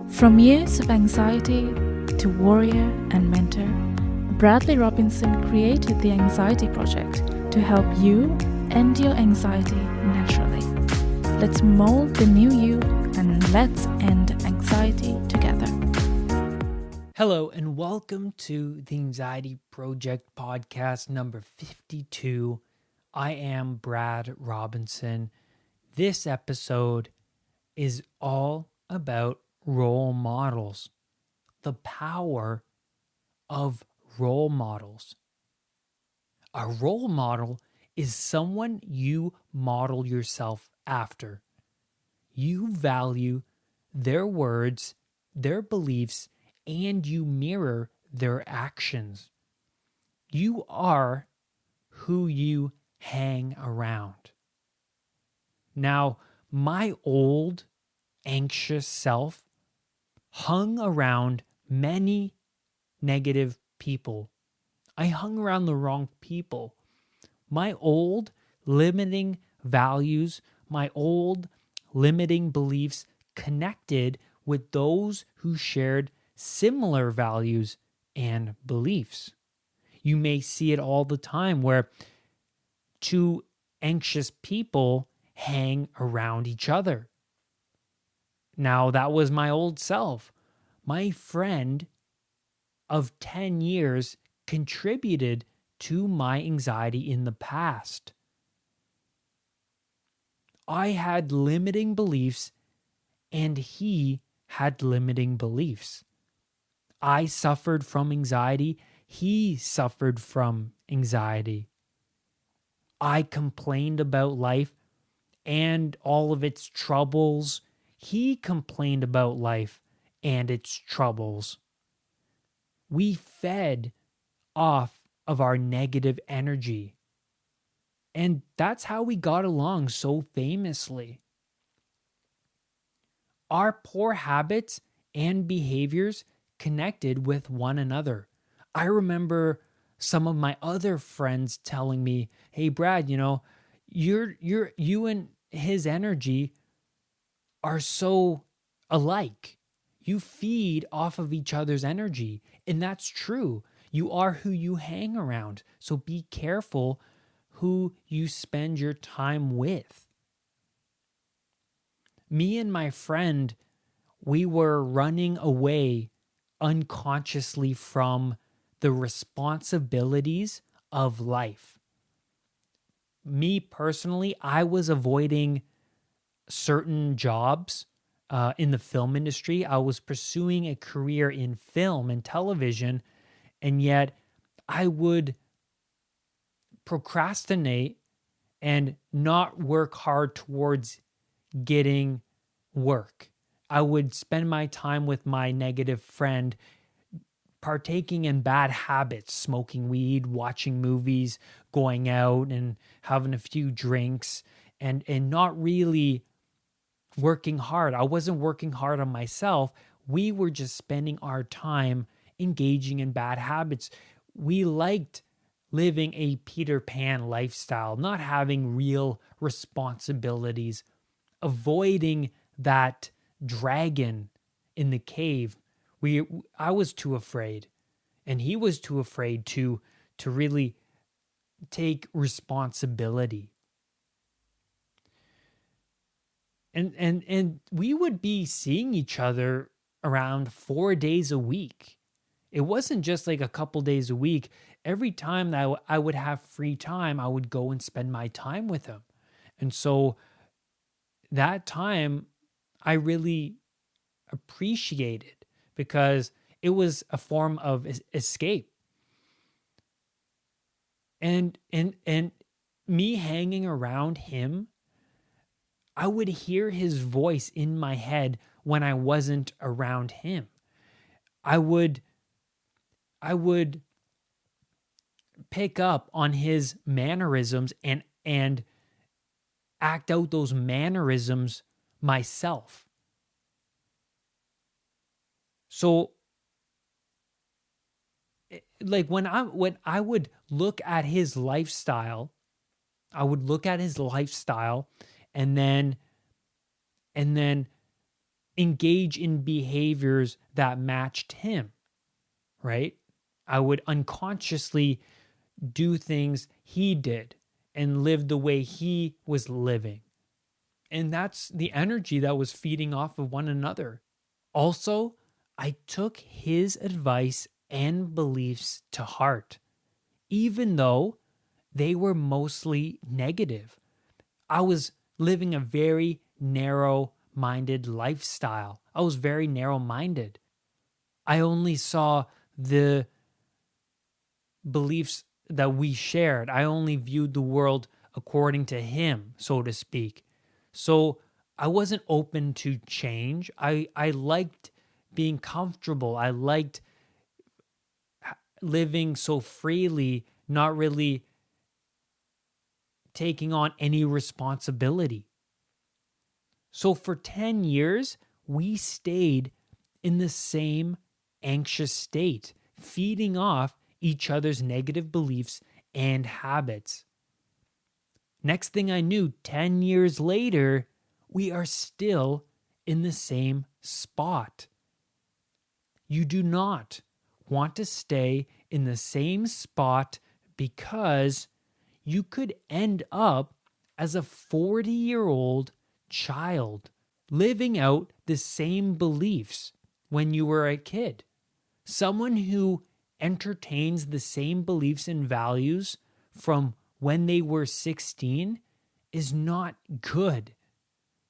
From years of anxiety to warrior and mentor, Bradley Robinson created the Anxiety Project to help you end your anxiety naturally. Let's mold the new you and let's end anxiety together. Hello, and welcome to the Anxiety Project podcast number 52. I am Brad Robinson. This episode is all about role models, the power of role models. A role model is someone you model yourself after. You value their words, their beliefs, and you mirror their actions. You are who you hang around. Now, my old anxious self hung around many negative people. I hung around the wrong people. My old limiting values, my old limiting beliefs connected with those who shared similar values and beliefs. You may see it all the time where two anxious people hang around each other. Now, that was my old self. My friend of 10 years contributed to my anxiety in the past. I had limiting beliefs and he had limiting beliefs. I suffered from anxiety. He suffered from anxiety. I complained about life and all of its troubles. He complained about life and its troubles. We fed off of our negative energy. And that's how we got along so famously. Our poor habits and behaviors connected with one another. I remember some of my other friends telling me, "Hey Brad, you and his energy are so alike. You feed off of each other's energy." And that's true. You are who you hang around. So be careful who you spend your time with. Me and my friend, we were running away unconsciously from the responsibilities of life. Me personally, I was avoiding certain jobs in the film industry. I was pursuing a career in film and television, and yet I would procrastinate and not work hard towards getting work. I would spend my time with my negative friend partaking in bad habits, smoking weed, watching movies, going out and having a few drinks, and not really working hard. I wasn't working hard on myself. We were just spending our time engaging in bad habits. We liked living a Peter Pan lifestyle, not having real responsibilities, avoiding that dragon in the cave. I was too afraid, and he was too afraid to really take responsibility. And we would be seeing each other around 4 days a week. It wasn't just like a couple days a week. Every time that I would have free time, I would go and spend my time with him. And so that time I really appreciated because it was a form of escape. And me hanging around him, I would hear his voice in my head when I wasn't around him. I would pick up on his mannerisms and act out those mannerisms myself. So like when I would look at his lifestyle, and then engage in behaviors that matched him, right? I would unconsciously do things he did and live the way he was living. And that's the energy that was feeding off of one another. Also, I took his advice and beliefs to heart, even though they were mostly negative. I was living a very narrow minded lifestyle. I was very narrow minded. I only saw the beliefs that we shared. I only viewed the world according to him, so to speak. So I wasn't open to change. I liked being comfortable. I liked living so freely, not really taking on any responsibility. So for 10 years, we stayed in the same anxious state, feeding off each other's negative beliefs and habits. Next thing I knew, 10 years later, we are still in the same spot. You do not want to stay in the same spot because you could end up as a 40-year-old child living out the same beliefs when you were a kid. Someone who entertains the same beliefs and values from when they were 16 is not good,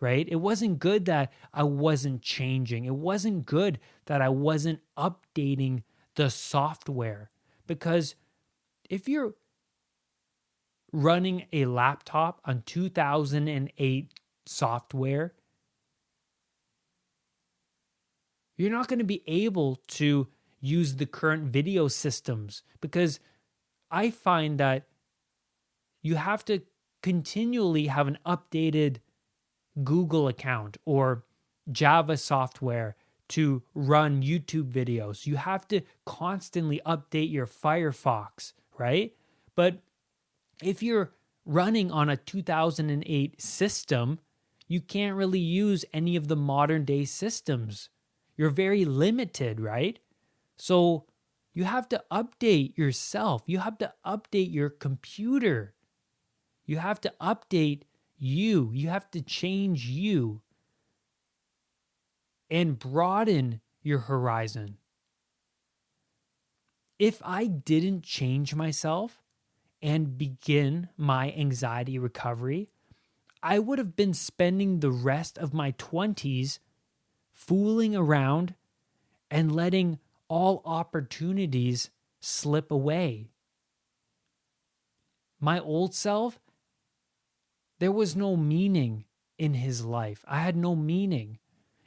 right? It wasn't good that I wasn't changing. It wasn't good that I wasn't updating the software, because if you're running a laptop on 2008 software, you're not going to be able to use the current video systems, because I find that you have to continually have an updated Google account or Java software to run YouTube videos. You have to constantly update your Firefox, right? But if you're running on a 2008 system, you can't really use any of the modern day systems. You're very limited, right? So you have to update yourself. You have to update your computer. You have to update you. You have to change you and broaden your horizon. If I didn't change myself and begin my anxiety recovery, I would have been spending the rest of my 20s fooling around and letting all opportunities slip away. My old self, there was no meaning in his life. I had no meaning,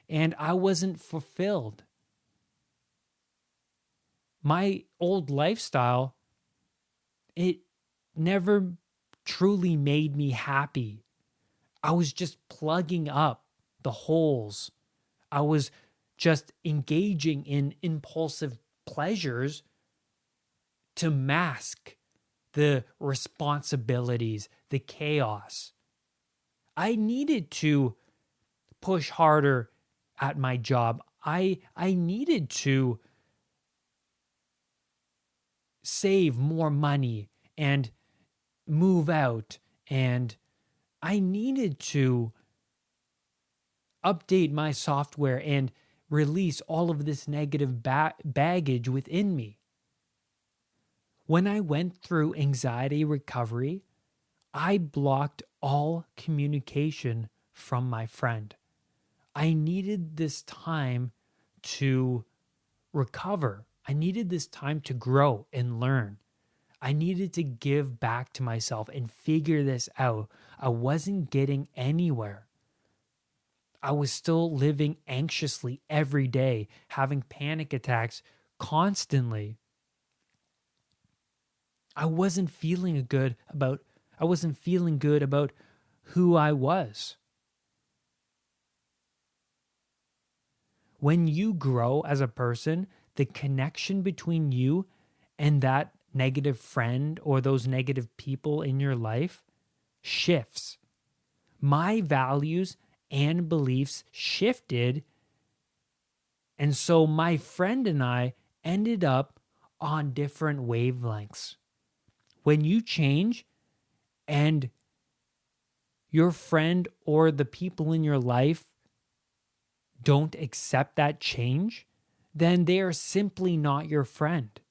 and I wasn't fulfilled. My old lifestyle, it never truly made me happy. I was just plugging up the holes. I was just engaging in impulsive pleasures to mask the responsibilities, the chaos. I needed to push harder at my job. I needed to save more money and move out, and I needed to update my software and release all of this negative baggage within me. When I went through anxiety recovery, I blocked all communication from my friend. I needed this time to recover. I needed this time to grow and learn. I needed to give back to myself and figure this out. I wasn't getting anywhere. I was still living anxiously every day, having panic attacks constantly. I wasn't feeling good about who I was. When you grow as a person, the connection between you and that negative friend or those negative people in your life shifts. My values and beliefs shifted And so my friend and I ended up on different wavelengths. When you change and your friend or the people in your life don't accept that change, then they are simply not your friend.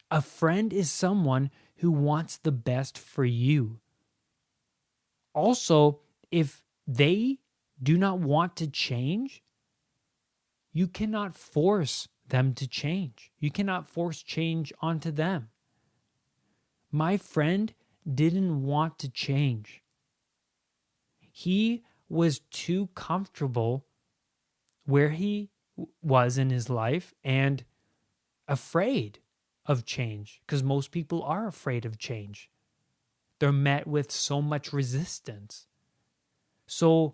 A friend is someone who wants the best for you. Also, if they do not want to change, you cannot force them to change. You cannot force change onto them. My friend didn't want to change. He was too comfortable where he was in his life and afraid of change, because most people are afraid of change. They're met with so much resistance. So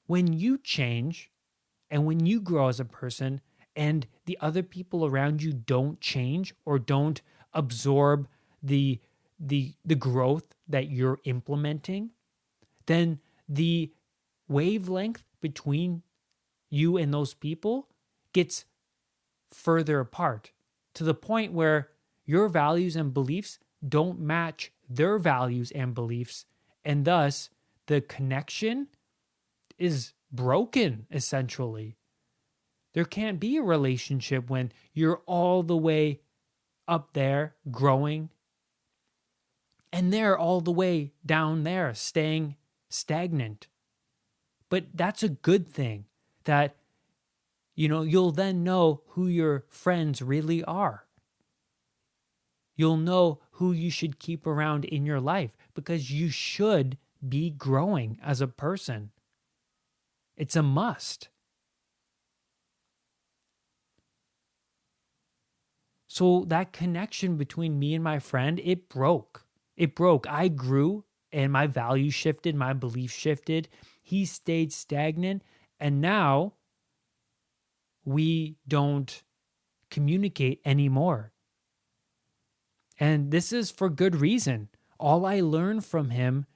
when you change and when you grow as a person and the other people around you don't change or don't absorb the growth that you're implementing, then the wavelength between you and those people gets further apart, to the point where your values and beliefs don't match their values and beliefs, and thus the connection is broken, essentially. There can't be a relationship when you're all the way up there growing and they're all the way down there staying stagnant. But that's a good thing, that you'll then know who your friends really are. You'll know who you should keep around in your life, because you should be growing as a person. It's a must. So that connection between me and my friend, it broke. It broke. I grew and my values shifted, my beliefs shifted. He stayed stagnant, and now we don't communicate anymore. And this is for good reason. All I learned from him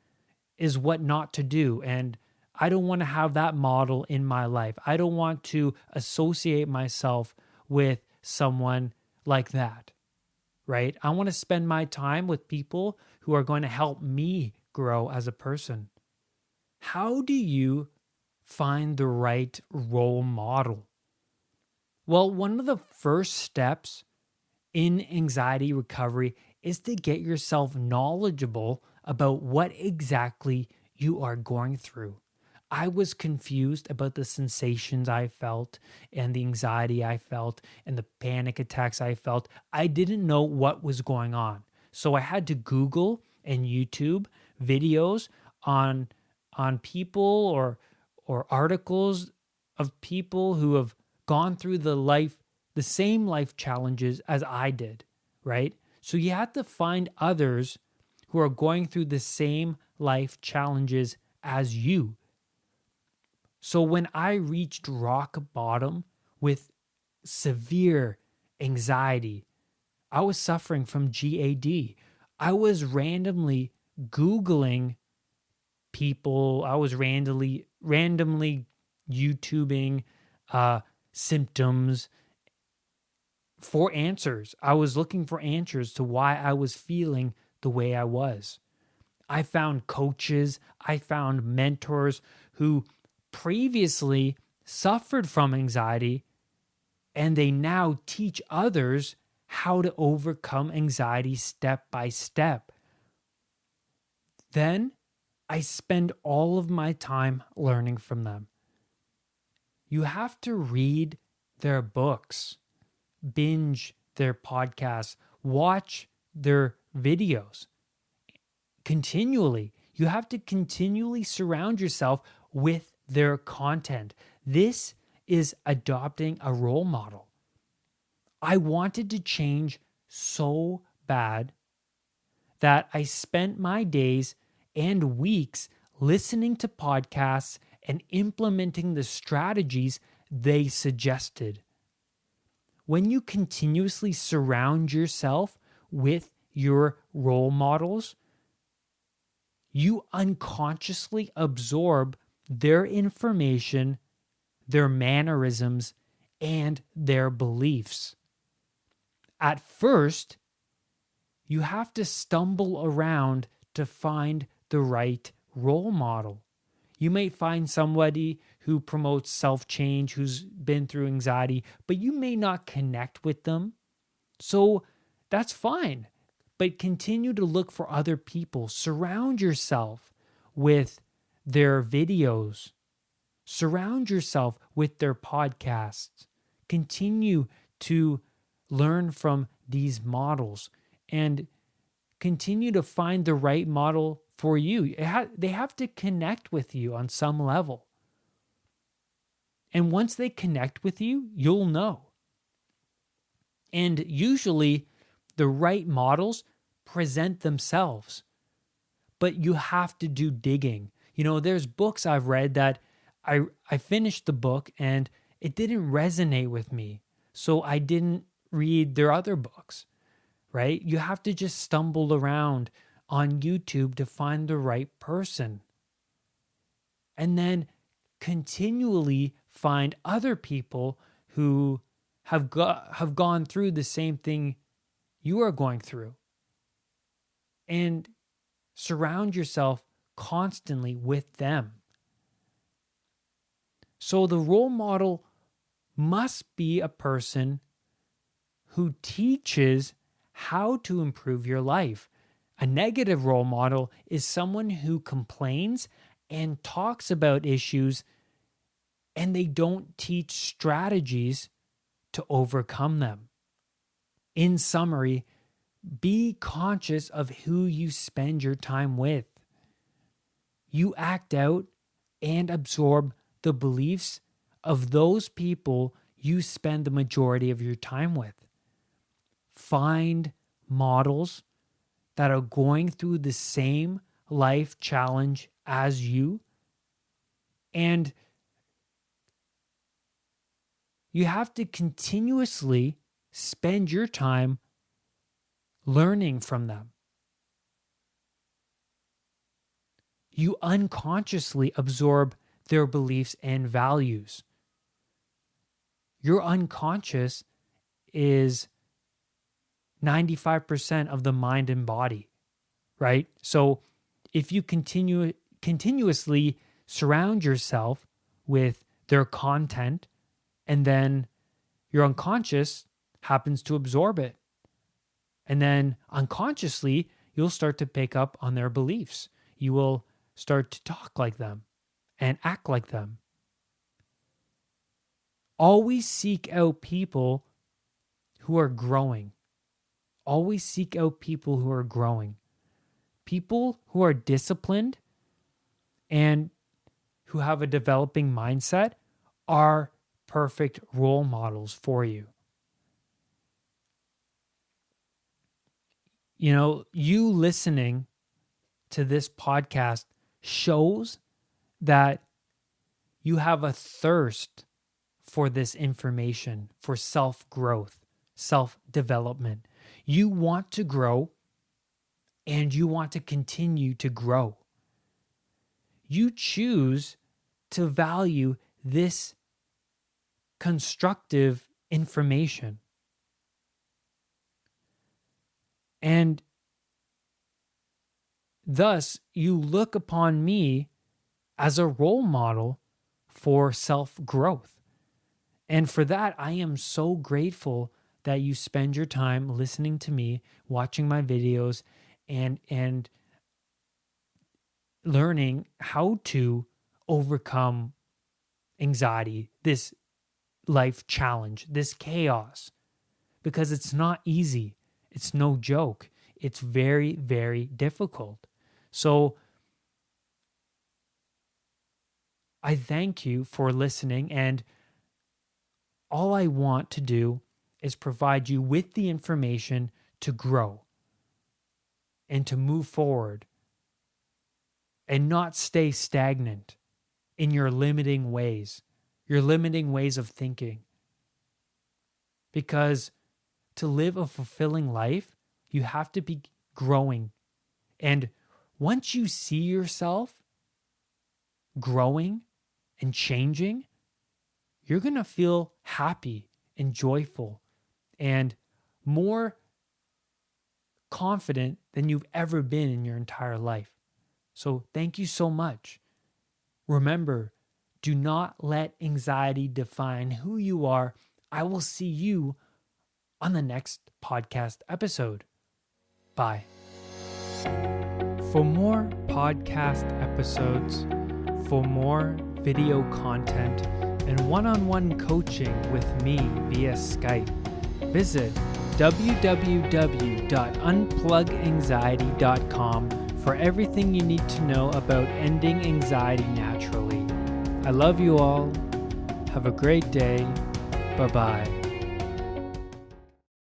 is what not to do. And I don't want to have that model in my life. I don't want to associate myself with someone like that, right? I want to spend my time with people who are going to help me grow as a person. How do you find the right role model? Well, one of the first steps in anxiety recovery is to get yourself knowledgeable about what exactly you are going through. I was confused about the sensations I felt and the anxiety I felt and the panic attacks I felt. I didn't know what was going on. So I had to Google and YouTube videos on people or articles of people who have gone through the same life challenges as I did, right? So you have to find others who are going through the same life challenges as you. So when I reached rock bottom with severe anxiety, I was suffering from GAD. I was randomly Googling people. I was randomly YouTubing symptoms for answers. I was looking for answers to why I was feeling the way I was. I found coaches, I found mentors who previously suffered from anxiety, and they now teach others how to overcome anxiety step by step. Then I spend all of my time learning from them. You have to read their books, binge their podcasts, watch their videos continually. You have to continually surround yourself with their content. This is adopting a role model. I wanted to change so bad that I spent my days and weeks listening to podcasts and implementing the strategies they suggested. When you continuously surround yourself with your role models, you unconsciously absorb their information, their mannerisms, and their beliefs. At first, you have to stumble around to find the right role model. You may find somebody who promotes self-change, who's been through anxiety, but you may not connect with them. So that's fine. But continue to look for other people. Surround yourself with their videos. Surround yourself with their podcasts. Continue to learn from these models and continue to find the right model for you. They have to connect with you on some level. And once they connect with you, you'll know. And usually the right models present themselves, but you have to do digging. There's books I've read that I finished the book and it didn't resonate with me. So I didn't read their other books, right? You have to just stumble around on YouTube to find the right person. And then continually find other people who have gone through the same thing you are going through. And surround yourself constantly with them. So the role model must be a person who teaches how to improve your life. A negative role model is someone who complains and talks about issues, and they don't teach strategies to overcome them. In summary, be conscious of who you spend your time with. You act out and absorb the beliefs of those people you spend the majority of your time with. Find models that are going through the same life challenge as you, and you have to continuously spend your time learning from them. You unconsciously absorb their beliefs and values. Your unconscious is 95% of the mind and body, right? So if you continuously surround yourself with their content, and then your unconscious happens to absorb it, and then unconsciously, you'll start to pick up on their beliefs. You will start to talk like them and act like them. Always seek out people who are growing. Always seek out people who are growing. People who are disciplined and who have a developing mindset are perfect role models for you. You listening to this podcast shows that you have a thirst for this information, for self-growth, self-development. You want to grow and you want to continue to grow. You choose to value this constructive information. And thus, you look upon me as a role model for self-growth. And for that, I am so grateful that you spend your time listening to me, watching my videos, and learning how to overcome anxiety, this life challenge, this chaos, because it's not easy. It's no joke. It's very, very difficult. So I thank you for listening, and all I want to do is provide you with the information to grow and to move forward and not stay stagnant in your limiting ways of thinking. Because to live a fulfilling life, you have to be growing. And once you see yourself growing and changing, you're going to feel happy and joyful and more confident than you've ever been in your entire life. So thank you so much. Remember, do not let anxiety define who you are. I will see you on the next podcast episode. Bye. For more podcast episodes, for more video content, and one-on-one coaching with me via Skype, visit www.unpluganxiety.com for everything you need to know about ending anxiety naturally. I love you all. Have a great day. Bye-bye.